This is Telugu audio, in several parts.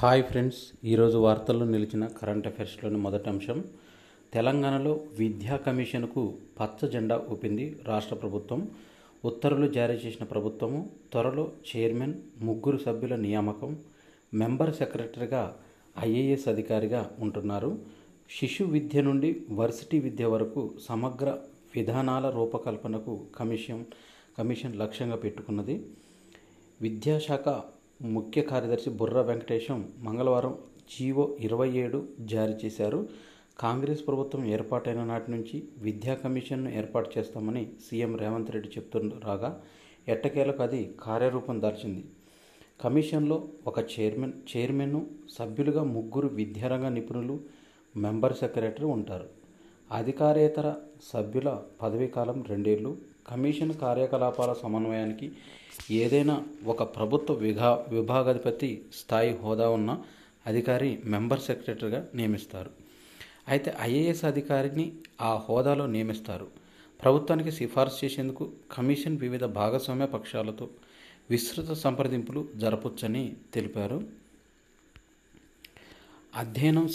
హాయ్ ఫ్రెండ్స్, ఈరోజు వార్తల్లో నిలిచిన కరెంట్ అఫైర్స్లోని మొదటి అంశం. తెలంగాణలో విద్యా కమిషన్కు పచ్చ జెండా ఊపింది రాష్ట్ర ప్రభుత్వం. ఉత్తర్వులు జారీ చేసిన ప్రభుత్వము త్వరలో చైర్మన్, 3 సభ్యుల నియామకం, మెంబర్ సెక్రటరీగా ఐఏఎస్ అధికారిగా ఉంటున్నారు. శిశు విద్య నుండి వర్సిటీ విద్య వరకు సమగ్ర విధానాల రూపకల్పనకు కమిషన్ లక్ష్యంగా పెట్టుకున్నది. విద్యాశాఖ ముఖ్య కార్యదర్శి బుర్రా వెంకటేశం మంగళవారం జీవో 27 జారీ చేశారు. కాంగ్రెస్ ప్రభుత్వం ఏర్పాటైన నాటి నుంచి విద్యా కమిషన్ను ఏర్పాటు చేస్తామని సీఎం రేవంత్ రెడ్డి చెప్తుండగా ఎట్టకేలకు అది కార్యరూపం దాల్చింది. కమిషన్లో ఒక చైర్మన్ను, సభ్యులుగా 3 విద్యారంగ నిపుణులు, మెంబర్ సెక్రటరీ ఉంటారు. అధికారేతర సభ్యుల పదవీకాలం 2 ఏళ్ళు. కమిషన్ కార్యకలాపాల సమన్వయానికి ఏదైనా ఒక ప్రభుత్వ విభాగాధిపతి స్థాయి హోదా ఉన్న అధికారి మెంబర్ సెక్రటరీగా నియమిస్తారు. అయితే ఐఏఎస్ అధికారిని ఆ హోదాలో నియమిస్తారు. ప్రభుత్వానికి సిఫార్సు చేసేందుకు కమిషన్ వివిధ భాగస్వామ్య పక్షాలతో విస్తృత సంప్రదింపులు జరపొచ్చని తెలిపారు. అధ్యయనం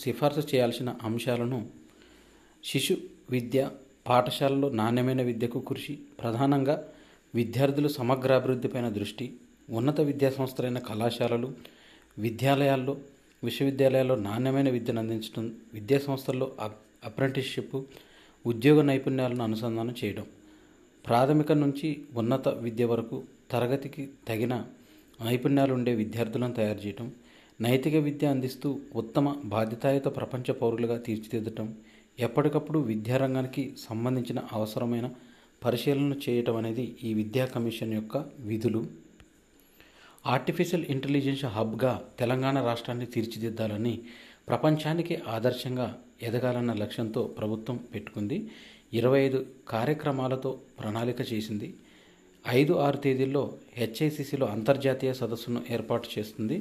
సిఫార్సు చేయాల్సిన అంశాలను శిశు విద్య, పాఠశాలలో నాణ్యమైన విద్యకు కృషి, ప్రధానంగా విద్యార్థుల సమగ్రాభివృద్ధిపైన దృష్టి, ఉన్నత విద్యాసంస్థలైన కళాశాలలు, విశ్వవిద్యాలయాల్లో నాణ్యమైన విద్యను అందించడం, విద్యాసంస్థల్లో అప్రెంటిస్షిప్, ఉద్యోగ నైపుణ్యాలను అనుసంధానం చేయడం, ప్రాథమిక నుంచి ఉన్నత విద్య వరకు తరగతికి తగిన నైపుణ్యాలు ఉండే విద్యార్థులను తయారు చేయడం, నైతిక విద్య అందిస్తూ ఉత్తమ బాధ్యతాయుత ప్రపంచ పౌరులుగా తీర్చిదిద్దటం, ఎప్పటికప్పుడు విద్యారంగానికి సంబంధించిన అవసరమైన పరిశీలన చేయటం అనేది ఈ విద్యా కమిషన్ యొక్క విధులు. ఆర్టిఫిషియల్ ఇంటెలిజెన్స్ హబ్గా తెలంగాణ రాష్ట్రాన్ని తీర్చిదిద్దాలని, ప్రపంచానికి ఆదర్శంగా ఎదగాలన్న లక్ష్యంతో ప్రభుత్వం పెట్టుకుంది. 25 కార్యక్రమాలతో ప్రణాళిక చేసింది. 5-6 తేదీల్లో హెచ్ఐసిసిలో అంతర్జాతీయ సదస్సును ఏర్పాటు చేస్తుంది.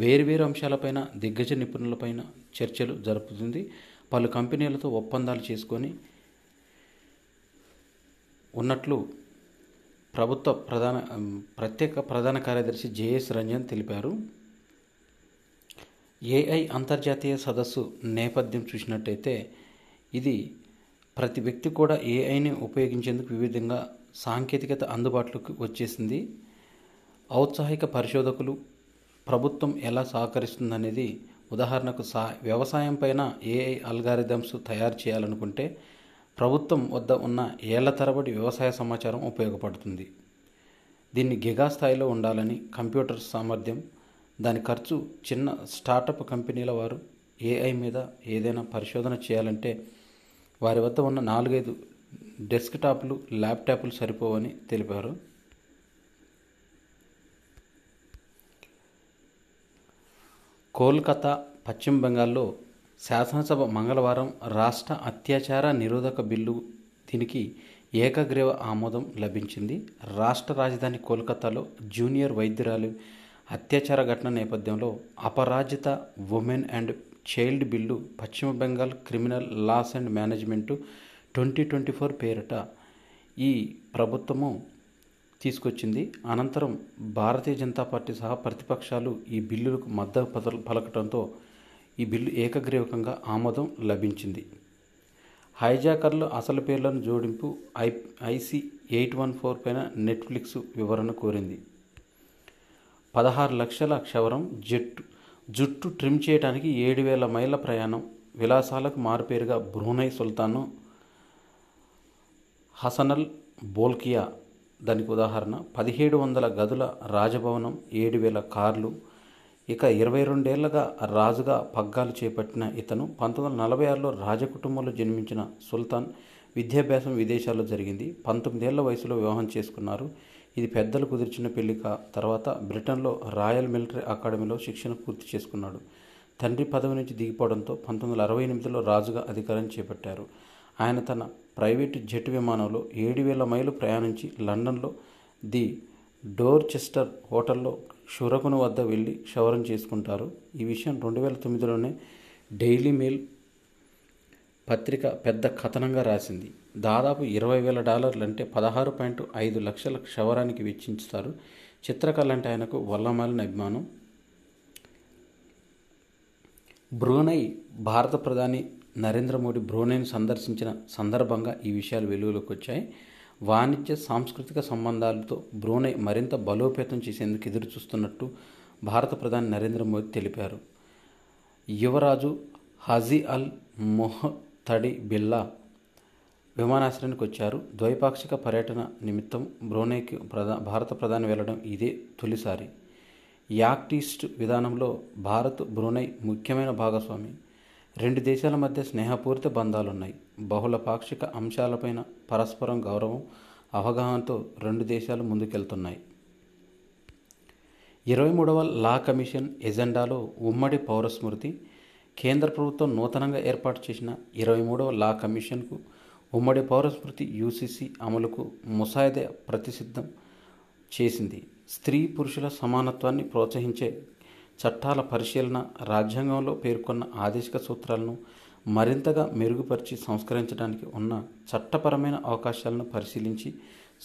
వేర్వేరు అంశాలపైన దిగ్గజ నిపుణులపైన చర్చలు జరుపుతుంది. పలు కంపెనీలతో ఒప్పందాలు చేసుకొని ఉన్నట్లు ప్రభుత్వ ప్రత్యేక ప్రధాన కార్యదర్శి జేఎస్ రంజన్ తెలిపారు. ఏఐ అంతర్జాతీయ సదస్సు నేపథ్యం చూసినట్టయితే ఇది ప్రతి వ్యక్తి కూడా ఏఐని ఉపయోగించేందుకు వివిధంగా సాంకేతికత అందుబాటులోకి వచ్చేసింది. ఔత్సాహిక పరిశోధకులు, ప్రభుత్వం ఎలా సహకరిస్తుందనేది, ఉదాహరణకు వ్యవసాయం పైన ఏఐ అల్గారిథమ్స్ తయారు చేయాలనుకుంటే ప్రభుత్వం వద్ద ఉన్న ఏళ్ల తరబడి వ్యవసాయ సమాచారం ఉపయోగపడుతుంది. దీన్ని గిగా స్థాయిలో ఉండాలని కంప్యూటర్ సామర్థ్యం, దాని ఖర్చు. చిన్న స్టార్టప్ కంపెనీల వారు ఏఐ మీద ఏదైనా పరిశోధన చేయాలంటే వారి వద్ద ఉన్న 4-5 డెస్క్టాప్లు, ల్యాప్టాప్లు సరిపోవని తెలిపారు. కోల్కతా, పశ్చిమ బెంగాల్లో శాసనసభ మంగళవారం రాష్ట్ర అత్యాచార నిరోధక బిల్లు, దీనికి ఏకగ్రీవ ఆమోదం లభించింది. రాష్ట్ర రాజధాని కోల్కతాలో జూనియర్ వైద్యురాలి అత్యాచార ఘటన నేపథ్యంలో అపరాజిత ఉమెన్ అండ్ చైల్డ్ బిల్లు పశ్చిమ Bengal criminal laws and management 2024 పేరిట ఈ ప్రభుత్వము తీసుకొచ్చింది. అనంతరం భారతీయ జనతా పార్టీ సహా ప్రతిపక్షాలు ఈ బిల్లులకు మద్దతు పలకటంతో ఈ బిల్లు ఏకగ్రీవకంగా ఆమోదం లభించింది. హైజాకర్ల అసలు పేర్లను జోడింపు ఐసీ 814 పైన నెట్ఫ్లిక్స్ వివరణ కోరింది. 16 లక్షల క్షవరం, జుట్టు ట్రిమ్ చేయడానికి 7,000 మైళ్ళ ప్రయాణం, విలాసాలకు మారుపేరుగా బ్రూనై సుల్తాను హసనల్ బోల్కియా దానికి ఉదాహరణ. 1700 గదుల రాజభవనం, 7,000 కార్లు. ఇక 22 ఏళ్లుగా రాజుగా పగ్గాలు చేపట్టిన ఇతను 1946లో రాజకుటుంబంలో జన్మించిన సుల్తాన్. విద్యాభ్యాసం విదేశాల్లో జరిగింది. 19 ఏళ్ల వయసులో వివాహం చేసుకున్నారు. ఇది పెద్దలు కుదిర్చిన పెళ్లి తర్వాత బ్రిటన్లో రాయల్ మిలిటరీ అకాడమీలో శిక్షణ పూర్తి చేసుకున్నాడు. తండ్రి పదవి నుంచి దిగిపోవడంతో 1968లో రాజుగా అధికారం చేపట్టారు. ఆయన తన ప్రైవేటు జెట్ విమానంలో 7,000 మైళ్ళు ప్రయాణించి లండన్లో ది డోర్చెస్టర్ హోటల్లో షురకును వద్ద వెళ్ళి క్షవరం చేసుకుంటారు. ఈ విషయం 2009లోనే డైలీ మెయిల్ పత్రిక పెద్ద కథనంగా రాసింది. దాదాపు $20,000 అంటే 16.5 లక్షల క్షవరానికి వెచ్చించుతారు. చిత్రకళ అంటే ఆయనకు వల్లమాలిన అభిమానం. బ్రూనై భారత ప్రధాని నరేంద్ర మోడీ బ్రూనైను సందర్శించిన సందర్భంగా ఈ విషయాలు వెలుగులోకి వచ్చాయి. వాణిజ్య సాంస్కృతిక సంబంధాలతో బ్రూనై మరింత బలోపేతం చేసేందుకు ఎదురు చూస్తున్నట్టు భారత ప్రధాని నరేంద్ర మోదీ తెలిపారు. యువరాజు హాజీ అల్ మొహతడి బిల్లా విమానాశ్రయానికి వచ్చారు. ద్వైపాక్షిక పర్యటన నిమిత్తం బ్రూనైకి భారత ప్రధాని వెళ్లడం ఇదే తొలిసారి. యాక్ట్ ఈస్ట్ విధానంలో భారత్ బ్రూనై ముఖ్యమైన భాగస్వామి. రెండు దేశాల మధ్య స్నేహపూరిత బంధాలున్నాయి. బహుళ పాక్షిక అంశాలపైన పరస్పరం గౌరవం, అవగాహనతో రెండు దేశాలు ముందుకెళ్తున్నాయి. 23వ లా కమిషన్ ఎజెండాలో ఉమ్మడి పౌర స్మృతి. కేంద్ర ప్రభుత్వం నూతనంగా ఏర్పాటు చేసిన 23వ లా కమిషన్కు ఉమ్మడి పౌర స్మృతి యూసీసీ అమలుకు ముసాయిదా ప్రతిసిద్ధం చేసింది. స్త్రీ పురుషుల సమానత్వాన్ని ప్రోత్సహించే చట్టాల పరిశీలన, రాజ్యాంగంలో పేర్కొన్న ఆదేశిక సూత్రాలను మరింతగా మెరుగుపరిచి సంస్కరించడానికి ఉన్న చట్టపరమైన అవకాశాలను పరిశీలించి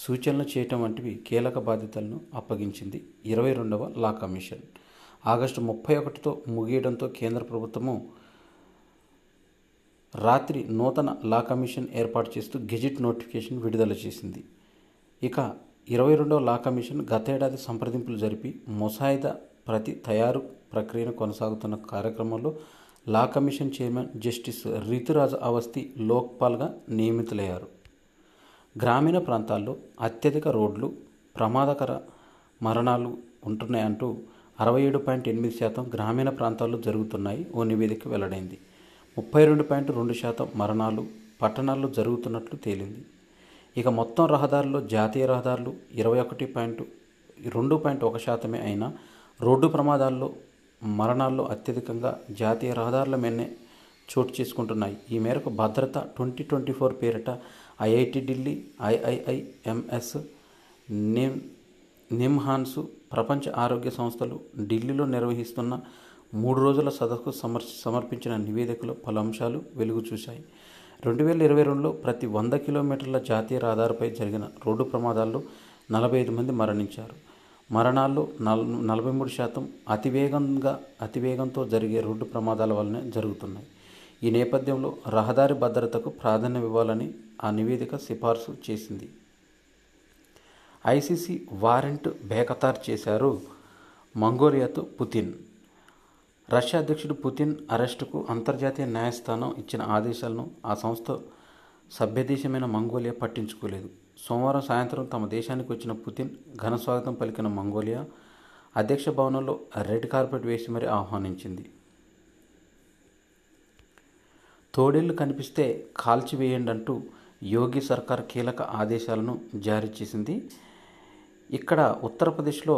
సూచనలు చేయటం వంటివి కీలక బాధ్యతలను అప్పగించింది 22వ లా కమిషన్. ఆగస్టు 31తో ముగియడంతో కేంద్ర ప్రభుత్వము రాత్రి నూతన లా కమిషన్ ఏర్పాటు చేస్తూ గెజిట్ నోటిఫికేషన్ విడుదల చేసింది. ఇక 22వ లా కమిషన్ గతేడాది సంప్రదింపులు జరిపి ముసాయిదా ప్రతి తయారు ప్రక్రియను కొనసాగుతున్న కార్యక్రమంలో law commission chairman justice Rituraj Awasthi లోక్పాల్గా నియమితులయ్యారు. గ్రామీణ ప్రాంతాల్లో అత్యధిక రోడ్లు ప్రమాదకర మరణాలు ఉంటున్నాయంటూ 67.8% గ్రామీణ ప్రాంతాల్లో జరుగుతున్నాయి ఓ నివేదిక వెల్లడైంది. 32.2% మరణాలు పట్టణాల్లో జరుగుతున్నట్లు తేలింది. ఇక మొత్తం రహదారుల్లో జాతీయ రహదారులు 2.1% అయినా రోడ్డు ప్రమాదాల్లో మరణాల్లో అత్యధికంగా జాతీయ రహదారుల మీదనే చోటు చేసుకుంటున్నాయి. ఈ మేరకు భద్రత 2024 పేరిట ఐఐటి ఢిల్లీ, ఐఐఐఎంఎస్, నిమ్హాన్స్, ప్రపంచ ఆరోగ్య సంస్థలు ఢిల్లీలో నిర్వహిస్తున్న 3 రోజుల సదస్సుకు సమర్పించిన నివేదికలో పలు అంశాలు వెలుగు చూశాయి. 2022లో ప్రతి 100 కిలోమీటర్ల జాతీయ రహదారిపై జరిగిన రోడ్డు ప్రమాదాల్లో 45 మంది మరణించారు. మరణాల్లో 43% అతివేగంతో జరిగే రోడ్డు ప్రమాదాల వల్లనే జరుగుతున్నాయి. ఈ నేపథ్యంలో రహదారి భద్రతకు ప్రాధాన్యం ఇవ్వాలని ఆ నివేదిక సిఫార్సు చేసింది. ఐసీసీ వారెంట్ బేఖతారు చేశారు మంగోలియాతో పుతిన్. రష్యా అధ్యక్షుడు పుతిన్ అరెస్టుకు అంతర్జాతీయ న్యాయస్థానం ఇచ్చిన ఆదేశాలను ఆ సంస్థ సభ్యదేశమైన మంగోలియా పట్టించుకోలేదు. సోమవారం సాయంత్రం తమ దేశానికి వచ్చిన పుతిన్ ఘనస్వాగతం పలికిన మంగోలియా అధ్యక్ష భవనంలో రెడ్ కార్పెట్ వేసి మరీ ఆహ్వానించింది. తోడేళ్లు కనిపిస్తే కాల్చివేయండి అంటూ యోగి సర్కార్ కీలక ఆదేశాలను జారీ చేసింది. ఇక్కడ ఉత్తరప్రదేశ్లో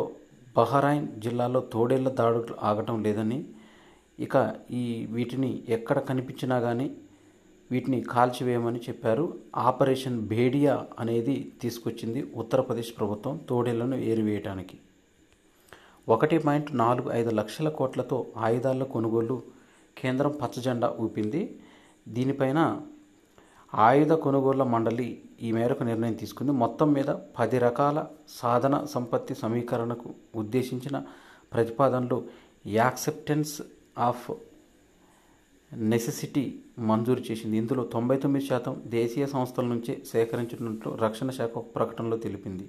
బహరైన్ జిల్లాలో తోడేళ్ల దాడులు ఆగటం లేదని, ఇక వీటిని ఎక్కడ కనిపించినా కానీ వీటిని కాల్చివేయమని చెప్పారు. ఆపరేషన్ భేడియా అనేది తీసుకొచ్చింది ఉత్తరప్రదేశ్ ప్రభుత్వం తోడేళ్లను ఏరివేయడానికి. 1.45 లక్షల కోట్లతో ఆయుధాల కొనుగోలు కేంద్రం పచ్చజెండా ఊపింది. దీనిపైన ఆయుధ కొనుగోళ్ల మండలి ఈ మేరకు నిర్ణయం తీసుకుంది. మొత్తం మీద 10 రకాల సాధన సంపత్తి సమీకరణకు ఉద్దేశించిన ప్రతిపాదనలు యాక్సెప్టెన్స్ ఆఫ్ నెసెసిటీ మంజూరు చేసింది. ఇందులో 99% దేశీయ సంస్థల నుంచే సేకరించినట్లు రక్షణ శాఖ ఒక ప్రకటనలో తెలిపింది.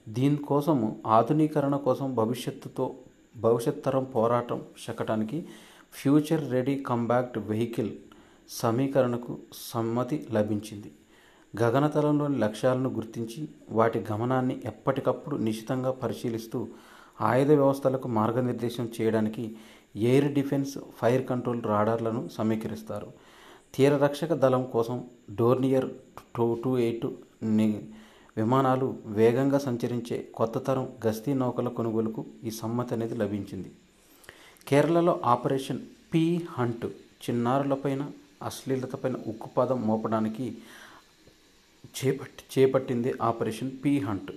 దీనికోసం ఆధునీకరణ కోసం భవిష్యత్ తరం పోరాటం శకటానికి ఫ్యూచర్ రెడీ కంబాక్ట్ వెహికల్ సమీకరణకు సమ్మతి లభించింది. గగనతలంలోని లక్ష్యాలను గుర్తించి వాటి గమనాన్ని ఎప్పటికప్పుడు నిశితంగా పరిశీలిస్తూ ఆయుధ వ్యవస్థలకు మార్గనిర్దేశం చేయడానికి ఎయిర్ డిఫెన్స్, ఫైర్ కంట్రోల్ రాడార్లను సమీకరిస్తారు. తీరరక్షక దళం కోసం డోర్నియర్ 228 విమానాలు, వేగంగా సంచరించే కొత్త తరం గస్తీ నౌకల కొనుగోలుకు ఈ సమ్మతి అనేది లభించింది. కేరళలో ఆపరేషన్ పీ హంట్ చిన్నారులపైన అశ్లీలతపైన ఉక్కుపాదం మోపడానికి చేపట్టింది ఆపరేషన్ పీ హంట్.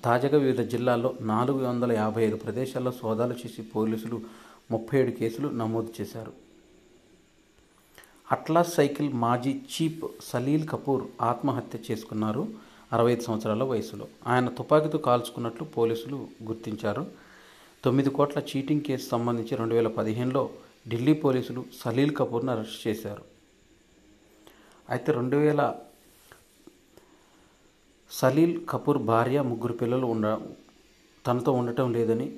తాజాగా వివిధ జిల్లాల్లో 455 ప్రదేశాల్లో సోదాలు చేసి పోలీసులు 37 కేసులు నమోదు చేశారు. అట్లాస్ సైకిల్ మాజీ చీఫ్ సలీల్ కపూర్ ఆత్మహత్య చేసుకున్నారు 65 సంవత్సరాల వయసులో. ఆయన తుపాకీతో కాల్చుకున్నట్లు పోలీసులు గుర్తించారు. 9 కోట్ల చీటింగ్ కేసు సంబంధించి 2015లో ఢిల్లీ పోలీసులు సలీల్ కపూర్ను అరెస్ట్ చేశారు. అయితే సలీల్ కపూర్ భార్య, 3 పిల్లలు తనతో ఉండటం లేదని,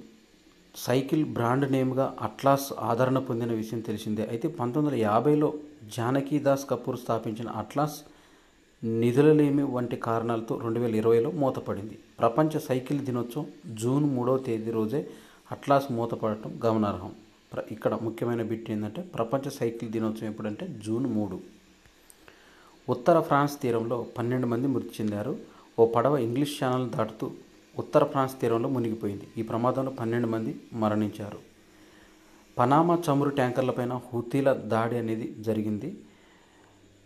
సైకిల్ బ్రాండ్ నేమ్గా అట్లాస్ ఆదరణ పొందిన విషయం తెలిసిందే. అయితే 1950లో జానకీదాస్ కపూర్ స్థాపించిన అట్లాస్ నిధులలేమి వంటి కారణాలతో 2020లో మూతపడింది. ప్రపంచ సైకిల్ దినోత్సవం జూన్ 3వ తేదీ రోజే అట్లాస్ మూతపడటం గమనార్హం. ఇక్కడ ముఖ్యమైన బిట్ ఏంటంటే ప్రపంచ సైకిల్ దినోత్సవం ఎప్పుడంటే జూన్ 3. ఉత్తర ఫ్రాన్స్ తీరంలో 12 మంది మృతి చెందారు. ఓ పడవ ఇంగ్లీష్ ఛానల్ దాటుతూ ఉత్తర ఫ్రాన్స్ తీరంలో మునిగిపోయింది. ఈ ప్రమాదంలో 12 మంది మరణించారు. పనామా చమురు ట్యాంకర్లపైన హూతీల దాడి అనేది జరిగింది.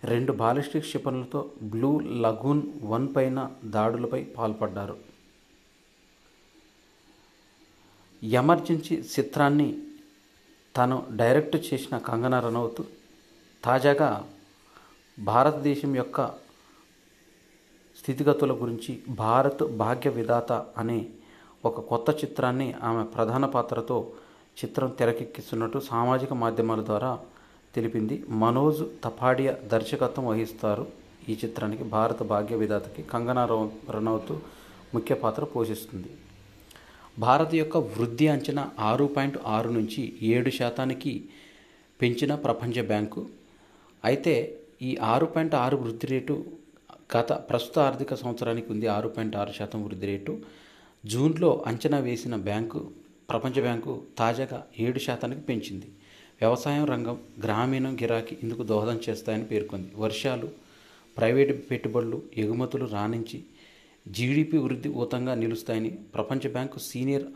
2 బాలిస్టిక్ క్షిపణులతో బ్లూ లగూన్ 1 పైన దాడులపై పాల్పడ్డారు. ఎమర్జెన్సీ చిత్రాన్ని తాను డైరెక్ట్ చేసిన కంగనా రనౌత్ తాజాగా భారతదేశం యొక్క స్థితిగతుల గురించి భారత్ భాగ్య విధాత అనే ఒక కొత్త చిత్రాన్ని ఆమె ప్రధాన పాత్రతో చిత్రం తెరకెక్కిస్తున్నట్టు సామాజిక మాధ్యమాల ద్వారా తెలిపింది. మనోజ్ తపాడియా దర్శకత్వం వహిస్తారు. ఈ చిత్రానికి భారత భాగ్య విధాతకి కంగనా రనౌత్ ముఖ్య పాత్ర పోషిస్తుంది. భారత్ యొక్క వృద్ధి అంచనా 6.6 నుంచి 7% పెంచిన ప్రపంచ బ్యాంకు. అయితే ఈ 6.6 వృద్ధి రేటు ప్రస్తుత ఆర్థిక సంవత్సరానికి ఉంది. 6.6% వృద్ధి రేటు జూన్లో అంచనా వేసిన ప్రపంచ బ్యాంకు తాజాగా 7%కి పెంచింది. వ్యవసాయం రంగం, గ్రామీణం గిరాకీ ఇందుకు దోహదం చేస్తాయని పేర్కొంది. వర్షాలు, ప్రైవేటు పెట్టుబడులు, ఎగుమతులు రాణించి జీడిపి వృద్ధి ఊతంగా నిలుస్తాయని ప్రపంచ బ్యాంకు సీనియర్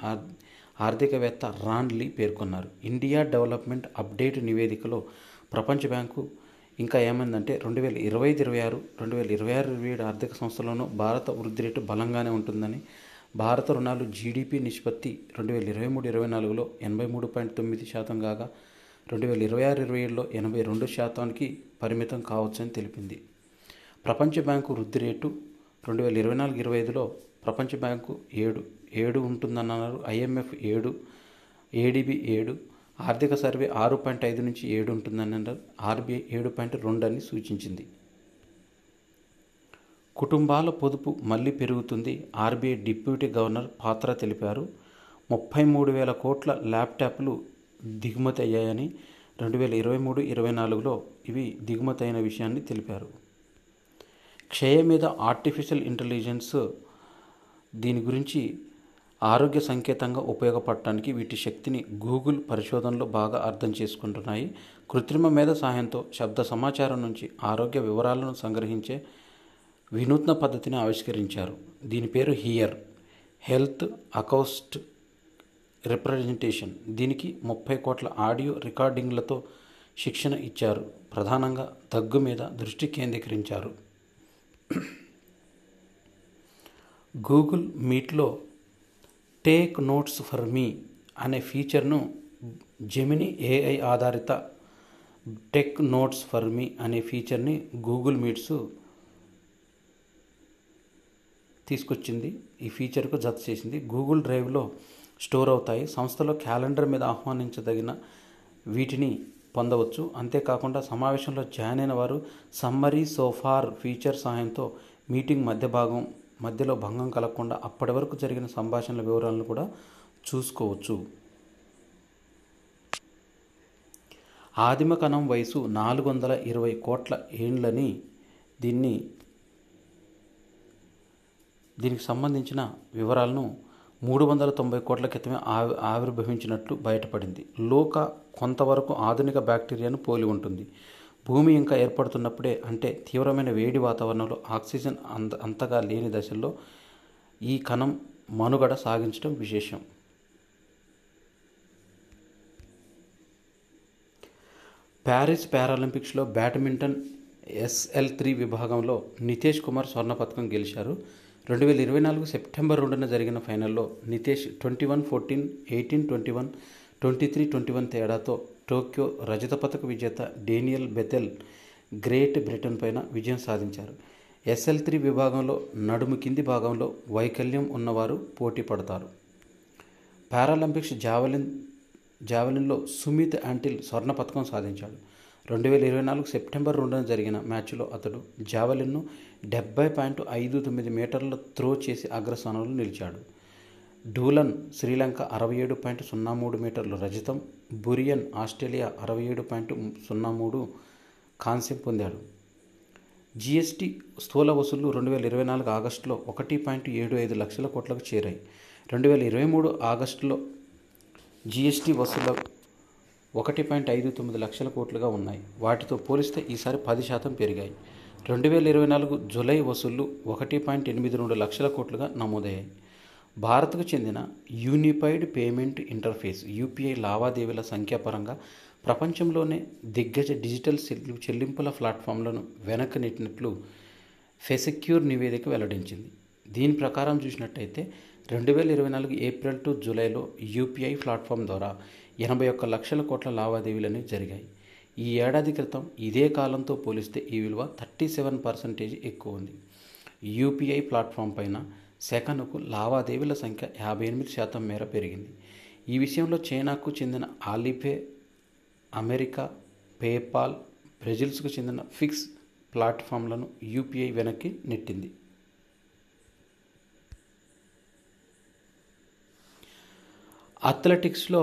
ఆర్థికవేత్త రాన్ లీ పేర్కొన్నారు. ఇండియా డెవలప్మెంట్ అప్డేట్ నివేదికలో ప్రపంచ బ్యాంకు ఇంకా ఏమైందంటే 2025-26, 2026-27 ఆర్థిక సంవత్సరంలోనూ భారత వృద్ధి రేటు బలంగానే ఉంటుందని, భారత రుణాలు జీడిపి నిష్పత్తి 2023-24లో 83.9% కాగా 2026-27లో 82%కి పరిమితం కావచ్చని తెలిపింది. ప్రపంచ బ్యాంకు వృద్ధి రేటు 2024-25లో ప్రపంచ బ్యాంకు 7 ఉంటుందన్నారు. IMF 7, ADB 7, ఆర్థిక సర్వే 6.5 నుంచి 7 ఉంటుందని అన్నారు. RBI 7.2 అని సూచించింది. కుటుంబాల పొదుపు మళ్లీ పెరుగుతుంది. RBI డిప్యూటీ గవర్నర్ పాత్ర తెలిపారు. 33,000 కోట్ల ల్యాప్టాప్లు దిగుమతి అయ్యాయని, 2023-24లో ఇవి దిగుమతి అయిన విషయాన్ని తెలిపారు. క్షయ మీద ఆర్టిఫిషియల్ ఇంటెలిజెన్స్ దీని గురించి ఆరోగ్య సంకేతంగా ఉపయోగపడటానికి వీటి శక్తిని గూగుల్ పరిశోధనలు బాగా అర్థం చేసుకుంటున్నాయి. కృత్రిమ మేధ సహాయంతో శబ్ద సమాచారం నుంచి ఆరోగ్య వివరాలను సంగ్రహించే వినూత్న పద్ధతిని ఆవిష్కరించారు. దీని పేరు హియర్, హెల్త్ అకౌస్ట్ రిప్రజెంటేషన్. దీనికి 30 కోట్ల ఆడియో రికార్డింగ్లతో శిక్షణ ఇచ్చారు. ప్రధానంగా దగ్గు మీద దృష్టి కేంద్రీకరించారు. గూగుల్ మీట్లో టేక్ నోట్స్ ఫర్ మీ అనే ఫీచర్ను జెమినీ AI ఆధారిత టేక్ నోట్స్ ఫర్ మీ అనే ఫీచర్ని గూగుల్ మీట్స్ తీసుకొచ్చింది. ఈ ఫీచర్కు జత చేసింది. గూగుల్ డ్రైవ్లో స్టోర్ అవుతాయి. సంస్థలో క్యాలెండర్ మీద ఆహ్వానించదగిన వీటిని పొందవచ్చు. అంతేకాకుండా సమావేశంలో జాయిన్ అయిన వారు సమ్మరీ సోఫార్ ఫీచర్ సహాయంతో మీటింగ్ మధ్యలో భంగం కలగకుండా అప్పటి వరకు జరిగిన సంభాషణల వివరాలను కూడా చూసుకోవచ్చు. ఆదిమ కణం వయసు 420 కోట్ల ఏండ్లని దీనికి సంబంధించిన వివరాలను 390 కోట్ల క్రితమే ఆవిర్భవించినట్లు బయటపడింది. లోక కొంతవరకు ఆధునిక బ్యాక్టీరియాను పోలి ఉంటుంది. భూమి ఇంకా ఏర్పడుతున్నప్పుడే, అంటే తీవ్రమైన వేడి వాతావరణంలో ఆక్సిజన్ అంతగా లేని దశల్లో ఈ కణం మనుగడ సాగించడం విశేషం. ప్యారిస్ పారాలింపిక్స్లో బ్యాడ్మింటన్ SL3 విభాగంలో నితేష్ కుమార్ స్వర్ణ పతకం గెలిచారు. 2024 సెప్టెంబర్ 2న జరిగిన ఫైనల్లో నితేష్ 21-14, 18-21, 23-21 తేడాతో టోక్యో రజత పతక విజేత డేనియల్ బెథెల్ గ్రేట్ బ్రిటన్ పైన విజయం సాధించారు. SL3 విభాగంలో నడుము కింది భాగంలో వైకల్యం ఉన్నవారు పోటీ పడతారు. పారాలింపిక్స్ జావెలిన్లో సుమిత్ యాంటిల్ స్వర్ణ పతకం సాధించాడు. 2024 సెప్టెంబర్ 2న జరిగిన మ్యాచ్లో అతడు జావెలిన్ను 70.59 మీటర్ల త్రో చేసి అగ్రస్థానంలో నిలిచాడు. డూలన్ శ్రీలంక 67.03 మీటర్లు రజతం, బురియన్ ఆస్ట్రేలియా 67.03 కాంస్యం పొందాడు. GST స్థూల వసూళ్లు 2024 ఆగస్టులో 1.75 లక్షల కోట్లకు చేరాయి. 2023 ఆగస్టులో GST వసూళ్లు 1.59 లక్షల కోట్లుగా ఉన్నాయి. వాటితో పోలిస్తే ఈసారి 10% పెరిగాయి. 2024 జూలై వసూళ్లు 1.82 లక్షల కోట్లుగా నమోదయ్యాయి. భారత్కు చెందిన యూనిఫైడ్ పేమెంట్ ఇంటర్ఫేస్ UPI లావాదేవీల సంఖ్యాపరంగా ప్రపంచంలోనే దిగ్గజ డిజిటల్ చెల్లింపుల ప్లాట్ఫామ్లను వెనక్కి నెట్టినట్లు ఫెసెక్యూర్ నివేదిక వెల్లడించింది. దీని ప్రకారం చూసినట్టయితే 2024 ఏప్రిల్ టు జూలైలో UPI ప్లాట్ఫామ్ ద్వారా 81 లక్షల కోట్ల లావాదేవీలు జరిగాయి. ఈ ఏడాది క్రితం ఇదే కాలంతో పోలిస్తే ఈ విలువ 37% ఎక్కువ ఉంది. UPI ప్లాట్ఫామ్ పైన సెకనుకు లావాదేవీల సంఖ్య 58% మేర పెరిగింది. ఈ విషయంలో చైనాకు చెందిన ఆలీపే, అమెరికా పేపాల్, బ్రెజిల్స్కు చెందిన ఫిక్స్ ప్లాట్ఫామ్లను UPI వెనక్కి నెట్టింది. అథ్లెటిక్స్లో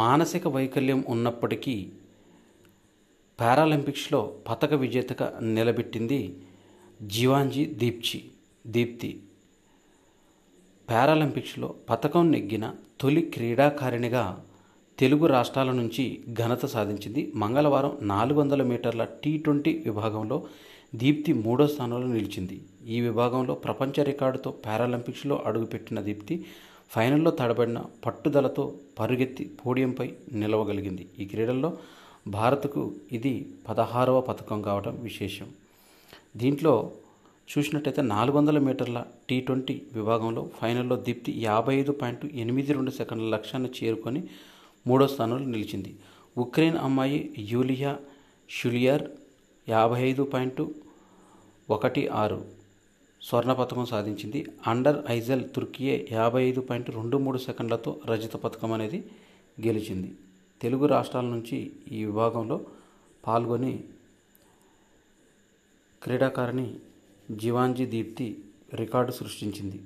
మానసిక వైకల్యం ఉన్నప్పటికీ పారాలింపిక్స్లో పతక విజేతగా నిలబెట్టింది జివాంజీ దీప్తి. పారాలింపిక్స్లో పతకం నెగ్గిన తొలి క్రీడాకారిణిగా తెలుగు రాష్ట్రాల నుంచి ఘనత సాధించింది. మంగళవారం 400 మీటర్ల T20 విభాగంలో దీప్తి 3వ స్థానంలో నిలిచింది. ఈ విభాగంలో ప్రపంచ రికార్డుతో పారాలింపిక్స్లో అడుగుపెట్టిన దీప్తి ఫైనల్లో తడబడిన పట్టుదలతో పరుగెత్తి పోడియంపై నిలవగలిగింది. ఈ క్రీడల్లో భారత్కు ఇది 16వ పతకం కావడం విశేషం. దీంట్లో చూసినట్టయితే 400 మీటర్ల T20 విభాగంలో ఫైనల్లో దీప్తి 55.82 సెకండ్ల లక్ష్యాన్ని చేరుకొని 3వ స్థానంలో నిలిచింది. ఉక్రెయిన్ అమ్మాయి యూలియా షులియర్ 55.16 స్వర్ణ పతకం సాధించింది. అండర్ ఐజెల్ తుర్కియే 55.23 సెకండ్లతో రజత పతకం అనేది గెలిచింది. తెలుగు రాష్ట్రాల నుంచి ఈ విభాగంలో పాల్గొని క్రీడాకారిణి జివాంజీ దీప్తి రికార్డు సృష్టించింది.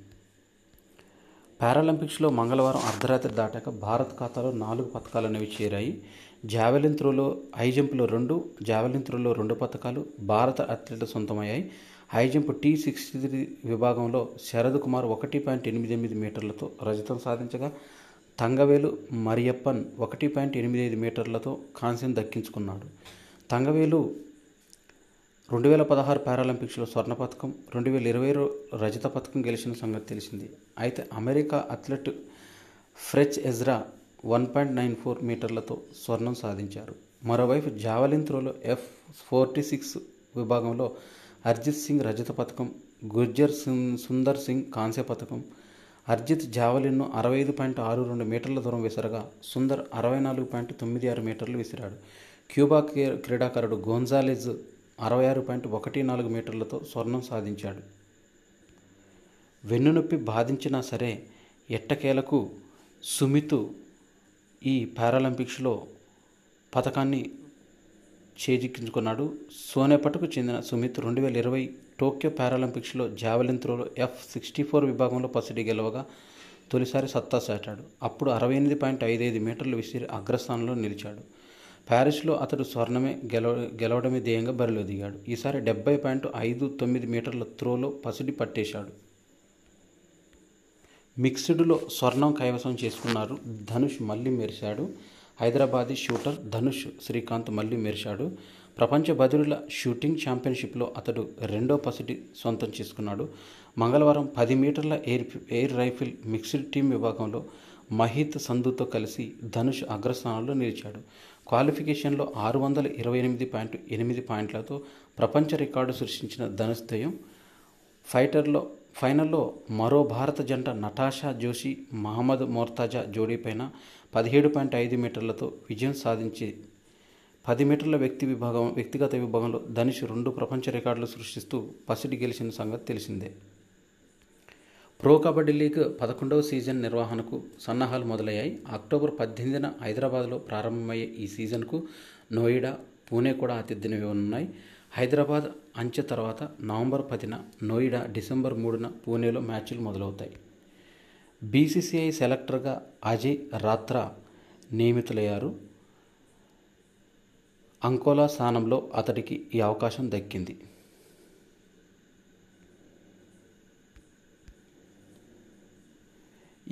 పారాలింపిక్స్లో మంగళవారం అర్ధరాత్రి దాటాక భారత్ ఖాతాలో 4 పతకాలు అనేవి చేరాయి. జావెలిన్ త్రోలో, హై జంప్లో 2, జావెలిన్ త్రోలో 2 పతకాలు భారత అథ్లెట్ల సొంతమయ్యాయి. హై జంప్ T63 విభాగంలో శరద్ కుమార్ 1.88 మీటర్లతో రజతం సాధించగా తంగవేలు మరియప్పన్ 1.85 మీటర్లతో కాంస్యం దక్కించుకున్నాడు. తంగవేలు 2016 పారాలింపిక్స్లో స్వర్ణ పతకం, 2020 రజత పతకం గెలిచిన సంగతి తెలిసింది. అయితే అమెరికా అథ్లెట్ ఫ్రెచ్ ఎజ్రా 1.94 మీటర్లతో స్వర్ణం సాధించారు. మరోవైపు జావెలిన్ త్రోలో F46 విభాగంలో అర్జిత్ సింగ్ రజత పతకం, గుర్జర్ సుందర్ సింగ్ కాంస్య పతకం. అర్జిత్ జావెలిన్ను 65.62 మీటర్ల దూరం విసరగా సుందర్ 64.96 మీటర్లు విసిరాడు. క్యూబా క్రీడాకారుడు గోన్జాలెజ్ 66.14 మీటర్లతో స్వర్ణం సాధించాడు. వెన్నునొప్పి బాధించినా సరే ఎట్టకేలకు సుమిత్ ఈ పారాలింపిక్స్లో పతకాన్ని చేజిక్కించుకున్నాడు. సోనేపట్కు చెందిన సుమిత్ 2020 టోక్యో పారాలింపిక్స్లో జావెలిన్ త్రోలో F64 విభాగంలో పసిడి గెలవగా తొలిసారి సత్తా చాటాడు. అప్పుడు 68.55 మీటర్లు విసిరి అగ్రస్థానంలో నిలిచాడు. ప్యారిస్లో అతడు స్వర్ణమే గెలవడమే ధ్యేయంగా బరిలో దిగాడు. ఈసారి 70.59 మీటర్ల త్రోలో పసిడి పట్టేశాడు. మిక్స్డ్లో స్వర్ణం కైవసం చేసుకున్నారు. ధనుష్ మళ్ళీ మెరిశాడు. హైదరాబాదీ షూటర్ ధనుష్ శ్రీకాంత్ మళ్ళీ మెరిశాడు. ప్రపంచ బదులుల షూటింగ్ ఛాంపియన్షిప్లో అతడు 2వ పసిడి సొంతం చేసుకున్నాడు. మంగళవారం 10 మీటర్ల ఎయిర్ రైఫిల్ మిక్స్డ్ టీం విభాగంలో మహిత్ సంధుతో కలిసి ధనుష్ అగ్రస్థానంలో నిలిచాడు. క్వాలిఫికేషన్లో 628.8 పాయింట్లతో ప్రపంచ రికార్డు సృష్టించిన ధనుష్ ద్వయం ఫైటర్లో ఫైనల్లో మరో భారత జంట నటాషా జోషి మహమ్మద్ మోర్తాజా జోడీపైన 17.5 మీటర్లతో విజయం సాధించి 10 మీటర్ల వ్యక్తిగత విభాగంలో ధనుష్ 2 ప్రపంచ రికార్డులు సృష్టిస్తూ పసిడి గెలిచిన సంగతి తెలిసిందే. ప్రో కబడ్డీ లీగ్ 11వ సీజన్ నిర్వహణకు సన్నాహాలు మొదలయ్యాయి. అక్టోబర్ 18న హైదరాబాద్లో ప్రారంభమయ్యే ఈ సీజన్కు నోయిడా, పూణే కూడా ఆతిథ్యమివ్వనున్నాయి. హైదరాబాద్ అంచె తర్వాత నవంబర్ 10న నోయిడా, డిసెంబర్ 3న పూణేలో మ్యాచ్లు మొదలవుతాయి. బీసీసీఐ సెలెక్టర్గా అజయ్ రాత్రా నియమితులయ్యారు. అంకోలా స్థానంలో అతడికి ఈ అవకాశం దక్కింది.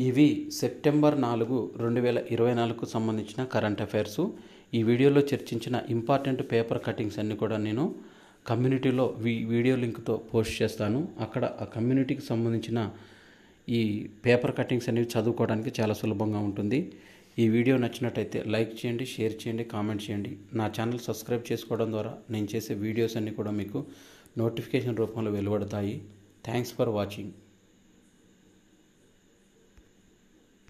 ఇవి సెప్టెంబర్ 4, 2024కు సంబంధించిన కరెంట్ అఫైర్స్. ఈ వీడియోలో చర్చించిన ఇంపార్టెంట్ పేపర్ కటింగ్స్ అన్నీ కూడా నేను కమ్యూనిటీలో వీడియో లింక్తో పోస్ట్ చేస్తాను. అక్కడ ఆ కమ్యూనిటీకి సంబంధించిన ఈ పేపర్ కటింగ్స్ అనేవి చదువుకోవడానికి చాలా సులభంగా ఉంటుంది. ఈ వీడియో నచ్చినట్టయితే లైక్ చేయండి, షేర్ చేయండి, కామెంట్ చేయండి. నా ఛానల్ సబ్స్క్రైబ్ చేసుకోవడం ద్వారా నేను చేసే వీడియోస్ అన్నీ కూడా మీకు నోటిఫికేషన్ రూపంలో వెలువడతాయి. Thanks for watching.